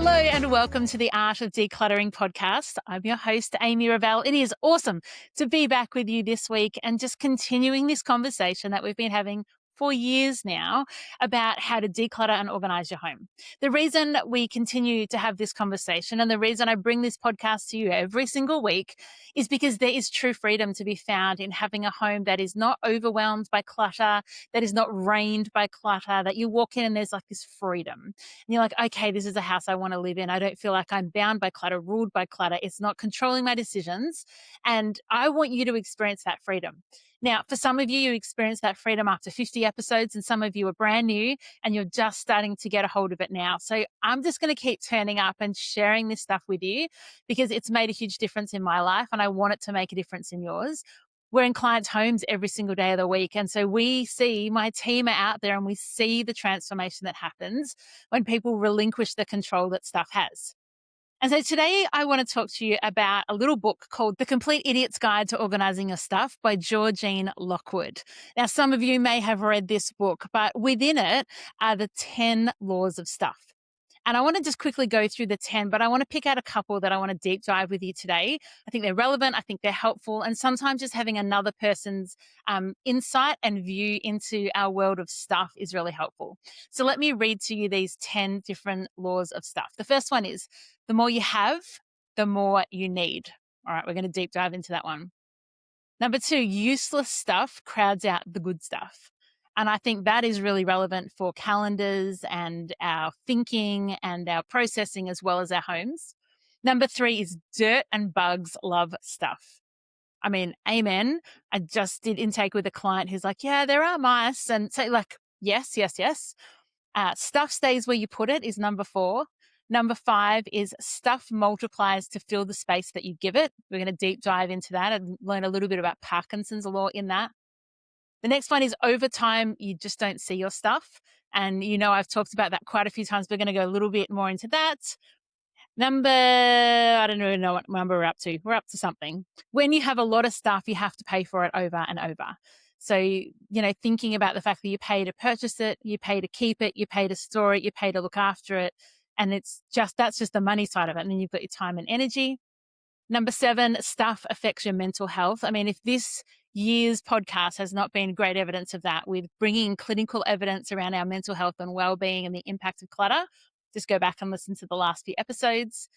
Hello and welcome to the Art of Decluttering podcast. I'm your host, Amy Ravel. It is awesome to be back with you this week and just continuing this conversation that we've been having for years now about how to declutter and organize your home. The reason we continue to have this conversation and the reason I bring this podcast to you every single week is because there is true freedom to be found in having a home that is not overwhelmed by clutter, that is not rained by clutter, that you walk in and there's like this freedom. And you're like, okay, this is a house I want to live in. I don't feel like I'm bound by clutter, ruled by clutter. It's not controlling my decisions. And I want you to experience that freedom. Now, for some of you, you experience that freedom after 50 episodes, and some of you are brand new and you're just starting to get a hold of it now. So I'm just going to keep turning up and sharing this stuff with you because it's made a huge difference in my life and I want it to make a difference in yours. We're in clients' homes every single day of the week. And so we see, my team are out there and we see the transformation that happens when people relinquish the control that stuff has. And so today I want to talk to you about a little book called The Complete Idiot's Guide to Organizing Your Stuff by Georgine Lockwood. Now, some of you may have read this book, but within it are the 10 laws of stuff. And I want to just quickly go through the 10, but I want to pick out a couple that I want to deep dive with you today. I think they're relevant. I think they're helpful. And sometimes just having another person's insight and view into our world of stuff is really helpful. So let me read to you these 10 different laws of stuff. The first one is the more you have, the more you need. All right, we're going to deep dive into that one. Number 2, useless stuff crowds out the good stuff. And I think that is really relevant for calendars and our thinking and our processing as well as our homes. Number 3 is dirt and bugs love stuff. I mean, amen. I just did intake with a client who's like, yeah, there are mice. And so like, yes. Stuff stays where you put it is number 4. Number 5 is stuff multiplies to fill the space that you give it. We're going to deep dive into that and learn a little bit about Parkinson's law in that. The next one is over time, you just don't see your stuff. And, you know, I've talked about that quite a few times. We're going to go a little bit more into that. I don't even know what number we're up to. We're up to something. When you have a lot of stuff, you have to pay for it over and over. So, you know, thinking about the fact that you pay to purchase it, you pay to keep it, you pay to store it, you pay to look after it. And that's just the money side of it. And then you've got your time and energy. Number 7, stuff affects your mental health. I mean, if this year's podcast has not been great evidence of that, with bringing clinical evidence around our mental health and well-being and the impact of clutter, just go back and listen to the last few episodes.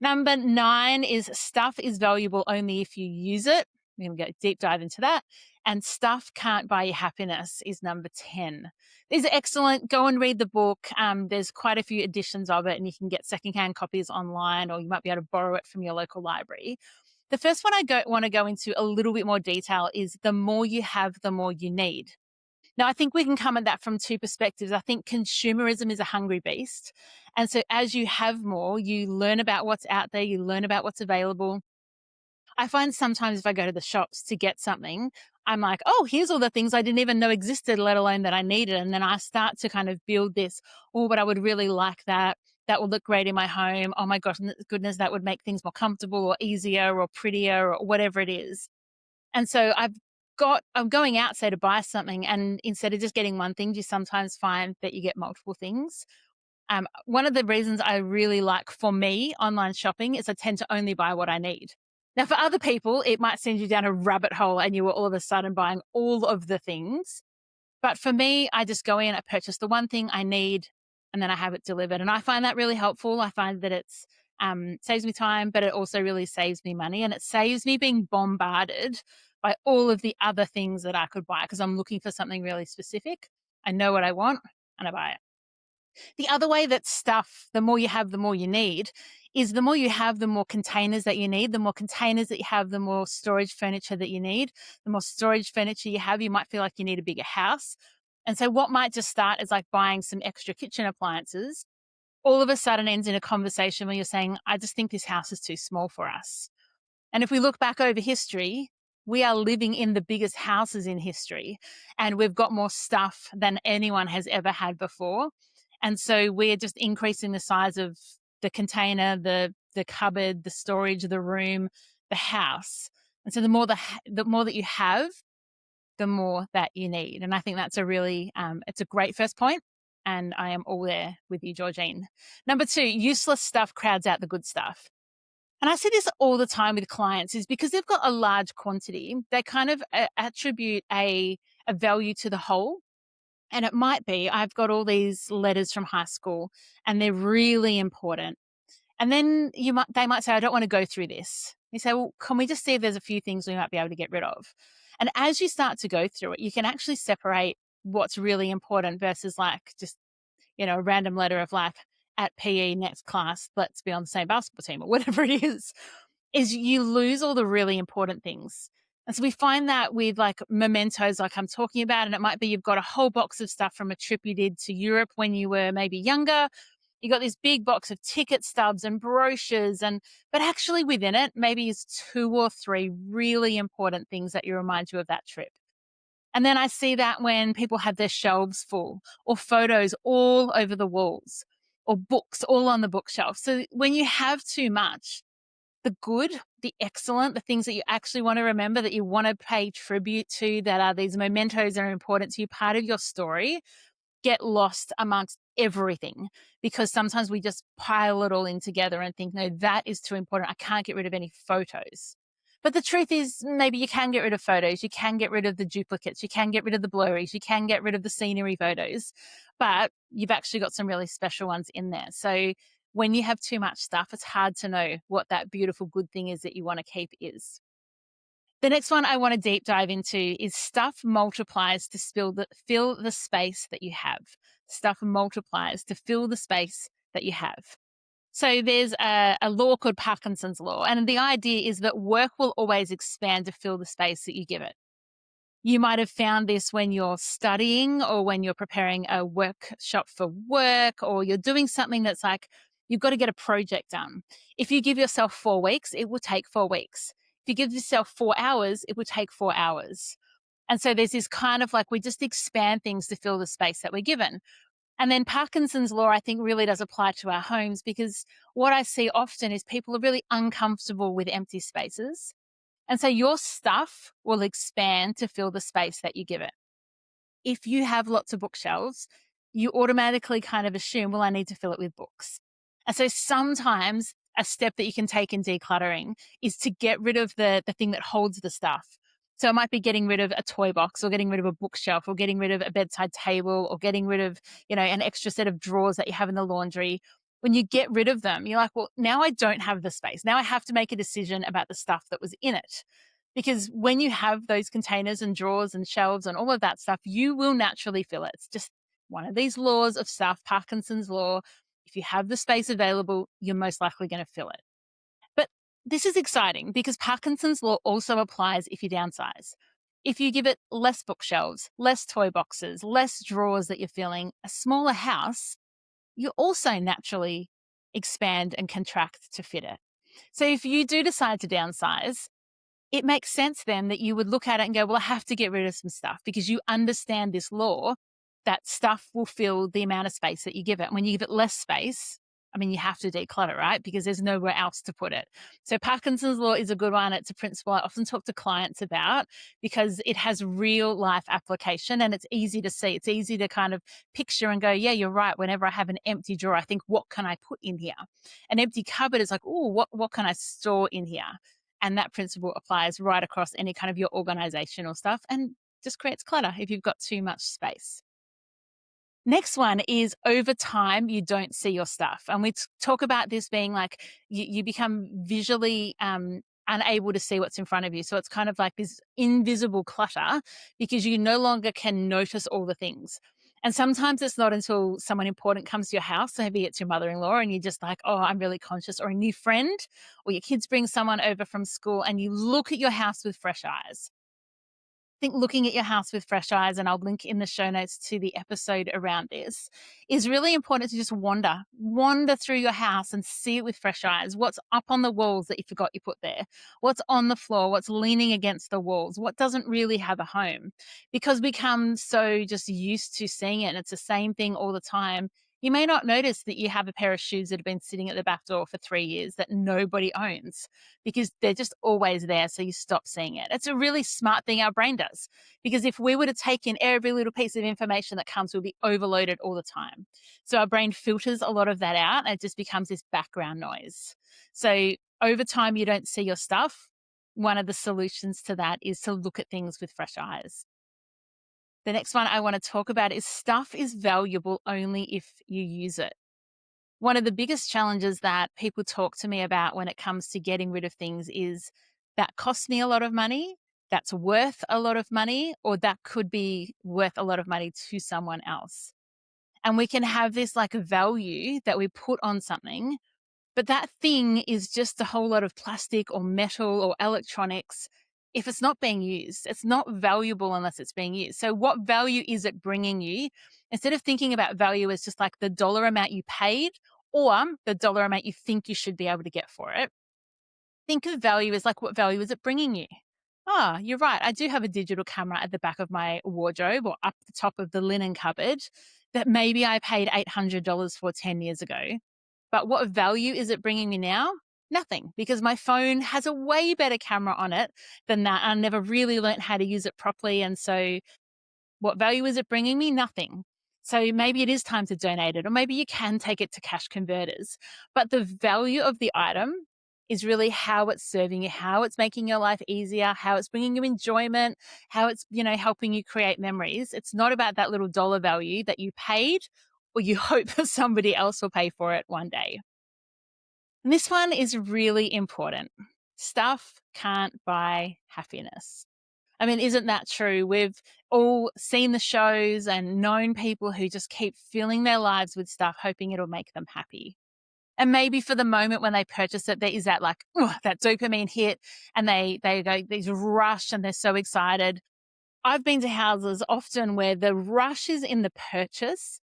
Number 9 is stuff is valuable only if you use it. We're going to go deep dive into that. And stuff can't buy you happiness is number 10. These are excellent. Go and read the book. There's quite a few editions of it and you can get secondhand copies online or you might be able to borrow it from your local library. The first one I want to go into a little bit more detail is the more you have, the more you need. Now, I think we can come at that from two perspectives. I think consumerism is a hungry beast. And so as you have more, you learn about what's out there, you learn about what's available. I find sometimes if I go to the shops to get something, I'm like, oh, here's all the things I didn't even know existed, let alone that I needed. And then I start to kind of build this, oh, but I would really like that. That would look great in my home. Oh my goodness, that would make things more comfortable or easier or prettier or whatever it is. And so I'm going out, say, to buy something. And instead of just getting one thing, you sometimes find that you get multiple things. One of the reasons I really like, for me, online shopping is I tend to only buy what I need. Now, for other people, it might send you down a rabbit hole and you were all of a sudden buying all of the things. But for me, I just go in, I purchase the one thing I need, and then I have it delivered. And I find that really helpful. I find that it's saves me time, but it also really saves me money. And it saves me being bombarded by all of the other things that I could buy because I'm looking for something really specific. I know what I want and I buy it. The other way that stuff, the more you have, the more you need, is the more you have, the more containers that you need. The more containers that you have, the more storage furniture that you need. The more storage furniture you have, you might feel like you need a bigger house. And so what might just start as like buying some extra kitchen appliances, all of a sudden ends in a conversation where you're saying, I just think this house is too small for us. And if we look back over history, we are living in the biggest houses in history and we've got more stuff than anyone has ever had before. And so we're just increasing the size of the container, the cupboard, the storage, the room, the house. And so the more that you have, the more that you need. And I think that's a really, it's a great first point. And I am all there with you, Georgine. Number 2, useless stuff crowds out the good stuff. And I see this all the time with clients is because they've got a large quantity, they kind of attribute a value to the whole. And it might be, I've got all these letters from high school and they're really important. And then they might say, I don't want to go through this. You say, well, can we just see if there's a few things we might be able to get rid of? And as you start to go through it, you can actually separate what's really important versus like just, a random letter of like at PE next class, let's be on the same basketball team or whatever it is you lose all the really important things. And so we find that with like mementos, like I'm talking about, and it might be you've got a whole box of stuff from a trip you did to Europe when you were maybe younger. You got this big box of ticket stubs and brochures, but actually within it, maybe is 2 or 3 really important things that you remind you of that trip. And then I see that when people have their shelves full or photos all over the walls or books all on the bookshelf. So when you have too much, the good, the excellent, the things that you actually want to remember, that you want to pay tribute to, that are these mementos that are important to you, part of your story, get lost amongst everything, because sometimes we just pile it all in together and think, no, that is too important. I can't get rid of any photos. But the truth is, maybe you can get rid of photos. You can get rid of the duplicates. You can get rid of the blurries. You can get rid of the scenery photos. But you've actually got some really special ones in there. So when you have too much stuff, it's hard to know what that beautiful good thing is that you want to keep is. The next one I want to deep dive into is stuff multiplies to fill the space that you have. Stuff multiplies to fill the space that you have. So there's a law called Parkinson's law, and the idea is that work will always expand to fill the space that you give it. You might have found this when you're studying or when you're preparing a workshop for work, or you're doing something that's like, you've got to get a project done. If you give yourself 4 weeks, it will take 4 weeks. If you give yourself 4 hours, it will take 4 hours. And so there's this kind of like, we just expand things to fill the space that we're given. And then Parkinson's law, I think, really does apply to our homes, because what I see often is people are really uncomfortable with empty spaces. And so your stuff will expand to fill the space that you give it. If you have lots of bookshelves, you automatically kind of assume, well, I need to fill it with books. And so sometimes a step that you can take in decluttering is to get rid of the thing that holds the stuff. So it might be getting rid of a toy box, or getting rid of a bookshelf, or getting rid of a bedside table, or getting rid of, an extra set of drawers that you have in the laundry. When you get rid of them, you're like, well, now I don't have the space. Now I have to make a decision about the stuff that was in it. Because when you have those containers and drawers and shelves and all of that stuff, you will naturally fill it. It's just one of these laws of stuff, Parkinson's law. If you have the space available, you're most likely going to fill it. But this is exciting because Parkinson's law also applies if you downsize. If you give it less bookshelves, less toy boxes, less drawers that you're filling, a smaller house, you also naturally expand and contract to fit it. So if you do decide to downsize, it makes sense then that you would look at it and go, well, I have to get rid of some stuff, because you understand this law that stuff will fill the amount of space that you give it. When you give it less space, you have to declutter, right? Because there's nowhere else to put it. So Parkinson's law is a good one. It's a principle I often talk to clients about, because it has real life application and it's easy to see. It's easy to kind of picture and go, yeah, you're right. Whenever I have an empty drawer, I think, what can I put in here? An empty cupboard is like, oh, what can I store in here? And that principle applies right across any kind of your organizational stuff, and just creates clutter if you've got too much space. Next one is, over time, you don't see your stuff. And we talk about this being like you become visually unable to see what's in front of you. So it's kind of like this invisible clutter, because you no longer can notice all the things. And sometimes it's not until someone important comes to your house, so maybe it's your mother-in-law, and you're just like, oh, I'm really conscious, or a new friend, or your kids bring someone over from school, and you look at your house with fresh eyes. I think looking at your house with fresh eyes, and I'll link in the show notes to the episode around this, is really important to just wander through your house and see it with fresh eyes. What's up on the walls that you forgot you put there? What's on the floor? What's leaning against the walls? What doesn't really have a home? Because we become so just used to seeing it, and it's the same thing all the time. You may not notice that you have a pair of shoes that have been sitting at the back door for 3 years that nobody owns because they're just always there. So you stop seeing it. It's a really smart thing our brain does, because if we were to take in every little piece of information that comes, we'll be overloaded all the time. So our brain filters a lot of that out and it just becomes this background noise. So over time, you don't see your stuff. One of the solutions to that is to look at things with fresh eyes. The next one I want to talk about is stuff is valuable only if you use it. One of the biggest challenges that people talk to me about when it comes to getting rid of things is that costs me a lot of money, that's worth a lot of money, or that could be worth a lot of money to someone else. And we can have this like a value that we put on something, but that thing is just a whole lot of plastic or metal or electronics. If it's not being used, it's not valuable unless it's being used. So what value is it bringing you? Instead of thinking about value as just like the dollar amount you paid or the dollar amount you think you should be able to get for it, think of value as like, what value is it bringing you? Ah, you're right. I do have a digital camera at the back of my wardrobe or up the top of the linen cupboard that maybe I paid $800 for 10 years ago. But what value is it bringing me now? Nothing, because my phone has a way better camera on it than that. I never really learned how to use it properly. And so what value is it bringing me? Nothing. So maybe it is time to donate it, or maybe you can take it to cash converters. But the value of the item is really how it's serving you, how it's making your life easier, how it's bringing you enjoyment, how it's, helping you create memories. It's not about that little dollar value that you paid or you hope that somebody else will pay for it one day. And this one is really important. Stuff can't buy happiness. I mean, isn't that true? We've all seen the shows and known people who just keep filling their lives with stuff, hoping it'll make them happy. And maybe for the moment when they purchase it, there is that like, that dopamine hit and they go, these rush and they're so excited. I've been to houses often where the rush is in the purchase.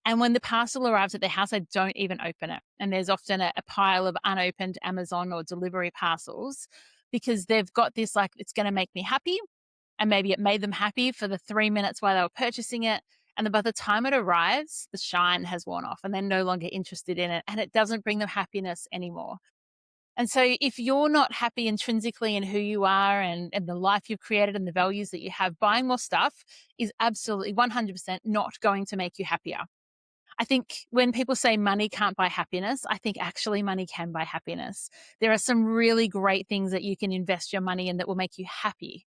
And when the parcel arrives at the house, I don't even open it. And there's often a pile of unopened Amazon or delivery parcels because they've got this like, it's going to make me happy. And maybe it made them happy for the 3 minutes while they were purchasing it. And then by the time it arrives, the shine has worn off and they're no longer interested in it. And it doesn't bring them happiness anymore. And so if you're not happy intrinsically in who you are and the life you've created and the values that you have, buying more stuff is absolutely 100% not going to make you happier. I think when people say money can't buy happiness, I think actually money can buy happiness. There are some really great things that you can invest your money in that will make you happy.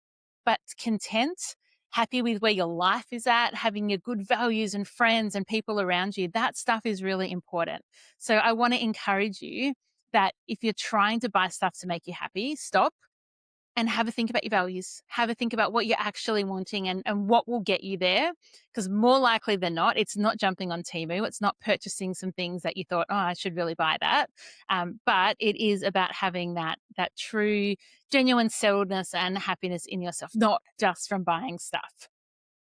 But content, happy with where your life is at, having your good values and friends and people around you, that stuff is really important. So I want to encourage you that if you're trying to buy stuff to make you happy, stop and have a think about your values. Have a think about what you're actually wanting and what will get you there. Because more likely than not, it's not jumping on Temu. It's not purchasing some things that you thought, oh, I should really buy that. But it is about having that true, genuine settledness and happiness in yourself, not just from buying stuff.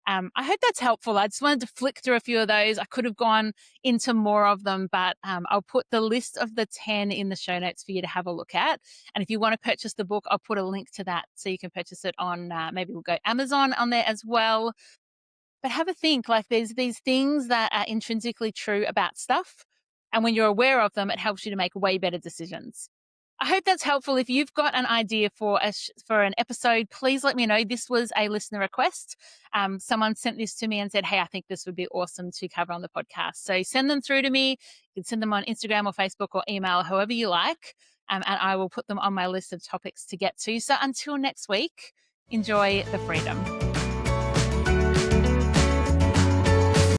I hope that's helpful. I just wanted to flick through a few of those. I could have gone into more of them, but I'll put the list of the 10 in the show notes for you to have a look at. And if you want to purchase the book, I'll put a link to that so you can purchase it on, maybe we'll go Amazon on there as well. But have a think, like there's these things that are intrinsically true about stuff. And when you're aware of them, it helps you to make way better decisions. I hope that's helpful. If you've got an idea for an episode, please let me know. This was a listener request. Someone sent this to me and said, hey, I think this would be awesome to cover on the podcast. So send them through to me. You can send them on Instagram or Facebook or email, however you like. And I will put them on my list of topics to get to. So until next week, enjoy the freedom.